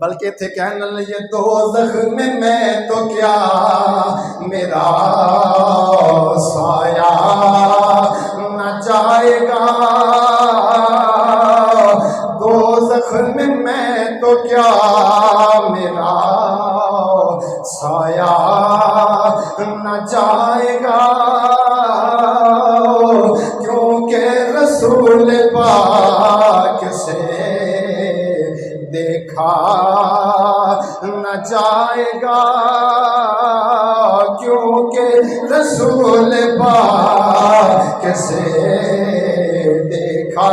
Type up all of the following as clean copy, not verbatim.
بلکہ اتنے کہنے لگے دوزخ میں تو کیا میرا سایہ نہ جائے گا، دوزخ میں تو کیا میرا سایہ نہ جائے گا، کیونکہ رسول پاک سے دیکھا نہ جائے گا، کیونکہ رسول پاک سے دیکھا۔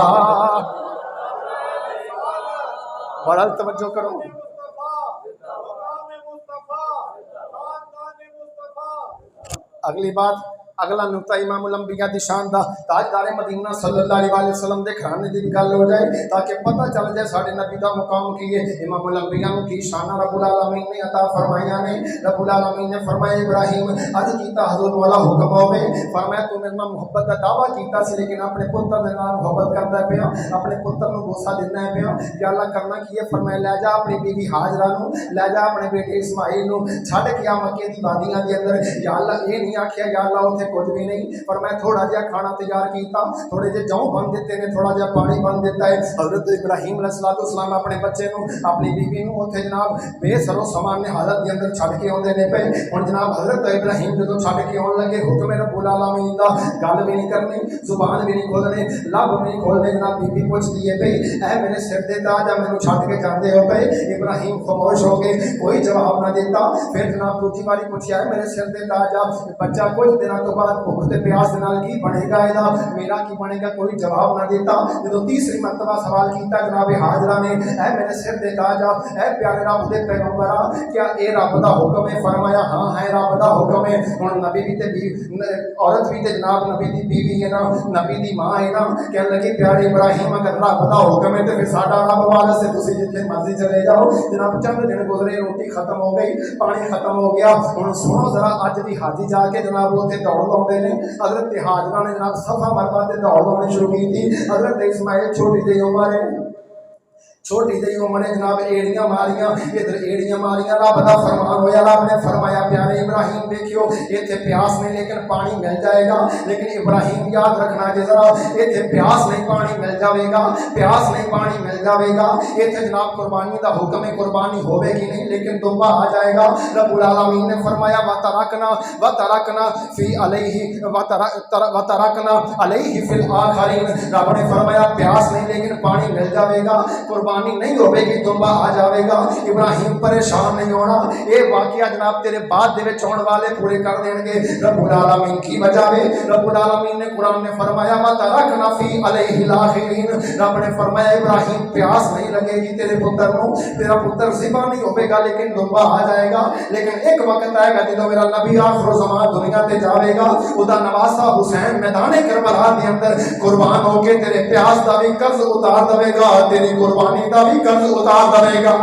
بڑا توجہ کرو، اگلی بات، اگلا نقطہ امام الانبیاء دی شان دا تاجدار مدینہ صلی اللہ علیہ وسلم دے گھرانے دی گل ہو جائے تاکہ پتہ چل جائے ساڈے نبی دا مقام کی ہے۔ امام الانبیاء نو کی شان رب العالمین نے عطا فرمایا نے۔ رب العالمین نے فرمایا ابراہیم اج کیتا حضور والا حکم ہوے، فرمایا تو میرے نال محبت دا دعویٰ کیتا سی لیکن اپنے پتر دے نال محبت کردا پیا، اپنے پتر نو بوسا دیندا پیا، یا اللہ کرنا کی ہے؟ فرمایا لے جا اپنی بیوی ہاجرہ نو، لے جا اپنے بیٹے اسماعیل نو چھڈ کے آ مکے دی وادیاں دے اندر۔ یا اللہ یہ نہیں آکھیا یا اللہ اوتھے کچھ بھی نہیں، فرمایا تھوڑا جہا کھانا تیار کیتا، تھوڑے جہے جو بن دیتے نے، تھوڑا جہا پانی بن دیتا ہے۔ حضرت ابراہیم علیہ السلام اپنے بچے نو اپنی بیوی نو اوتھے جناب بے سرو سامان نے حالت دے اندر چھڈ کے اوندے نے پے۔ ہن جناب حضرت ابراہیم جدوں چھڈ کے اون لگے حکم رب العالمین دا، گل بھی نہیں کرنی، زبان بھی نہیں کھولنے، لب بھی نہیں کھولنے، جناب بیوی پوچھدی ہے پئی اے میرے سر دے تاج مینوں چھڈ کے جاندے ہو پے؟ ابراہیم خاموش ہو گئے، کوئی جواب نہ دیتا۔ پھر جناب دوسری باری پوچھیا ہے میرے سر دے تاج بچہ کچھ دنوں تو بعد بھوک تے پیاس دے نال کی بنے گا، ایدا میرا کی بنے گا؟ کوئی جواب نہ دیتا۔ جدوں تیسری مرتبہ سوال کیتا جناب حاجرہ نے اے میرے سر دے تاج اے پیارے رب دے پیغمبر کیا اے رب دا حکم ہے؟ فرمایا ہاں ہے رب دا حکم ہے۔ ہن نبی بھی تے عورت بھی تے جناب نبی دی بیوی ہے نا، نبی دی ماں ہے نا، کہنے لگی پیارے ابراہیم اگر رب دا حکم ہے تے پھر ساڈا رب والا سے تسی جتھے مرضی چلے جاؤ۔ جناب چند دن گزرے، روٹی ختم ہو گئی، پانی ختم ہو گیا۔ ہن سنو ذرا اج بھی حاجی جا کے جناب اوتھے دوڑ لاؤندے نے۔ حضرت حاجرہ نے جناب صفا مروا تے دوڑ لاؤنی شروع کی تھی۔ حضرت اسماعیل چھوٹی جہی عمر ہے، چھوٹی جہی عمر نے جناب ایڑیاں ماریاں، ادھر ایڑیاں ماریاں، رب دا فرمان ہویا، رب نے فرمایا پیارے ابراہیم دیکھیو ایتھے پیاس نہیں لیکن پانی مل جائے گا۔ لیکن ابراہیم یاد رکھنا کہ ذرا ایتھے پیاس نہیں پانی مل جاوے گا، پیاس نہیں پانی مل جاوے گا، ایتھے جناب قربانی دا حکم ہے، قربانی ہوے گی نہیں لیکن دمبا آ جائے گا۔ رب العالمین نے فرمایا وَتَرَكْنَا فِي عَلَيْهِ فِي الْآخَرِينَ، رب نے فرمایا پیاس نہیں لیکن پانی مل جاوے گا، قربانی نہیں ہوے گی، دمبا آ جاوے گا۔ ابراہیم پریشان نہیں ہونا، یہ واقعہ جناب تیرے بعد دے وچ آਉਣ والے پورے کر دیں گے۔ رب العالمین کی وجہ ہے، رب العالمین نے قرآن میں فرمایا وَتَرَكْنَا فِي عَلَيْهِ الْآخِرِينَ، رب نے فرمایا ابراہیم پیاس نہیں لگے گی تیرے پتر کو، تیرا پتر ذبح نہیں ہوے گا لیکن دمبا آ جائے گا۔ لیکن ایک وقت آئے گا جدوں میرا نبی آخر زمان دنیا تے جاوے گا، ادا نواسا حسین میدان کربلا دے اندر قربان ہو کے تیرے پیاس دا بھی قرض اتار دے گا، تیری قربانی دا بھی قرض اتار دے گا۔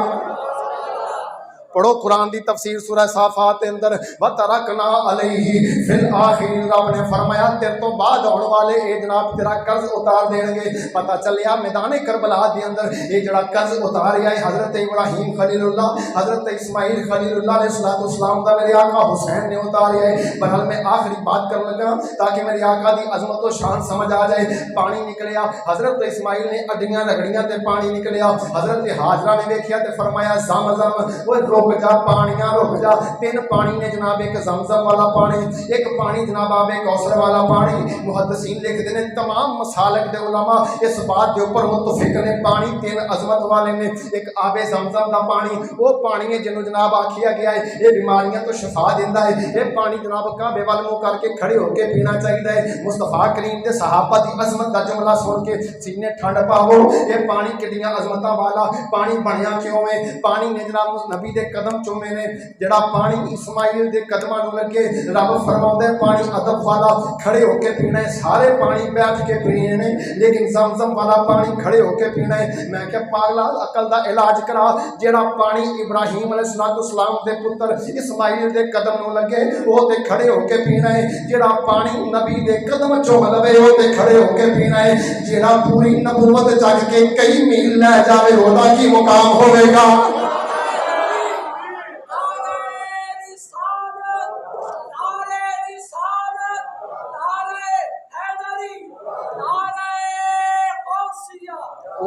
پڑھو قرآن دی تفسیر سورہ صافات کے اندر وَتَرَكْنَا عَلَيْهِ فِي الْآخِرِينَ، رب نے فرمایا تیرے تو بعد آنے والے اے جناب تیرا قرض اتار دیں گے۔ پتہ چلیا میدان کربلا دے اندر یہ جڑا قرض اتاریا ہے حضرت ابراہیم خلیل اللہ، حضرت اسماعیل خلیل اللہ علیہ السلام دا میرے آقا حسین نے اتاریا ہے۔ بہرحال میں آخری بات کرنے لگا تاکہ میرے آقا دی عظمت و شان سمجھ آ جائے۔ پانی نکلیا، حضرت اسماعیل نے اڈیاں رگڑیاں تے پانی نکلیا، حضرت حاجرہ نے دیکھیا تے فرمایا زمزم، وہ رک جا پانیاں رک جا۔ تین پانی نے جناب، ایک زمزم والا پانی، ایک پانی جناب آب کوثر والا پانی۔ محدثین لکھتے ہیں تمام مسالک دے علماء اس بات کے اوپر متفق نے، پانی تین عظمت والے نے۔ ایک آب زمزم دا پانی، وہ پانی ہے جنہوں جناب آکھیا گیا ہے یہ بیماریاں تو شفا دیندا ہے۔ یہ پانی جناب کعبے وال منہ کر کے کھڑے ہو کے پینا چاہیے۔ مصطفیٰ کریم دے صحابہ دی عظمت دا جملہ سن کے سینے ٹھنڈ پاو۔ یہ پانی کڈیاں عظمتاں والا پانی بنیا کیوں ہے؟ پانی نے جناب نبی دے قدم چومے نے، جڑا پانی اسماعیل دے قدماں نوں لگے رب فرماوندا ہے پانی ادب والا کھڑے ہو کے پینا ہے، سارے پانی بیٹھ کے پینے نے لیکن زمزم والا پانی کھڑے ہو کے پینا ہے۔ میں کہ پاگلا عقل دا علاج کرا، جڑا پانی ابراہیم علیہ السلام دے پتر اسماعیل دے قدم نوں لگے وہ تے کھڑے ہو کے پینا ہے، جڑا پانی نبی دے قدم چوم لوے وہ تے کھڑے ہو کے پینا ہے، جڑا پوری نبوت چک کے کئی میل لے جاوے وہ دا کی مقام ہوے گا۔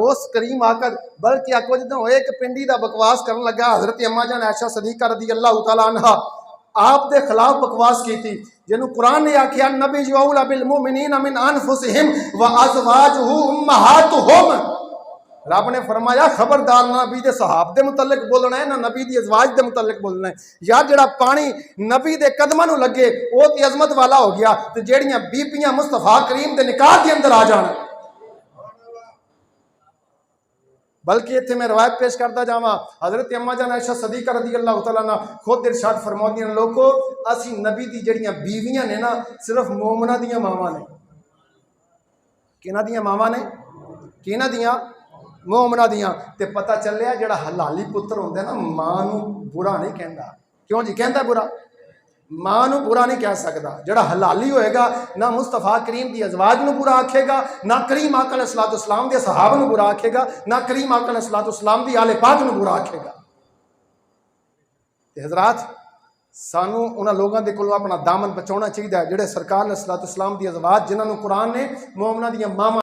اس کریم آقا بلکہ آکو جدوں ایک پنڈی دا بکواس کرن لگا حضرت اما جان عائشہ صدیقہ رضی اللہ تعالی عنہ آپ دے خلاف بکواس کی تھی جنہوں قرآن نے آکھیا نبی جو اولا بالمؤمنین من انفسہم وازواجہ امہاتہم رب نے فرمایا خبردار نہ نبی دے صحاب دے متعلق بولنا ہے نہ نبی دی ازواج دے متعلق بولنا ہے یار جڑا پانی نبی دے قدماں نوں لگے او تے عظمت والا ہو گیا تے جیڑیاں بیبییاں مصطفیٰ کریم دے نکاح دے اندر آ جان بلکہ اتنے میں روایت پیش کرتا جاواں حضرت اما جان عائشہ صدیقہ رضی اللہ تعالیٰ عنہ خود ارشاد فرماؤندیاں لوگو اسی نبی دی جڑیاں بیویاں نے نا صرف مومنہ دیاں ماواں نے کینہ دیاں ماواں نے کینہ دیاں مومنہ دیاں تے پتہ چلیا جڑا حلالی پتر ہوندے نا ماں نو برا نہیں کہندا کیوں جی کہندا برا ماں نو برا نہیں کہہ سکدا جڑا حلالی ہوئے گا نہ مصطفیٰ کریم دی ازواج نو برا آکھے گا نہ کریم آقا علیہ الصلوۃ والسلام دے صحابہ نو برا آکھے گا نہ کریم آقا علیہ الصلوۃ والسلام دی آل پاک نو برا آکھے گا تے حضرات سانو انہاں لوگاں دے کولوں اپنا دامن بچاؤنا چاہیے جڑے سرکار علیہ الصلوۃ والسلام دی ازواج جنہاں نو قرآن نے مومنہ دیاں ماواں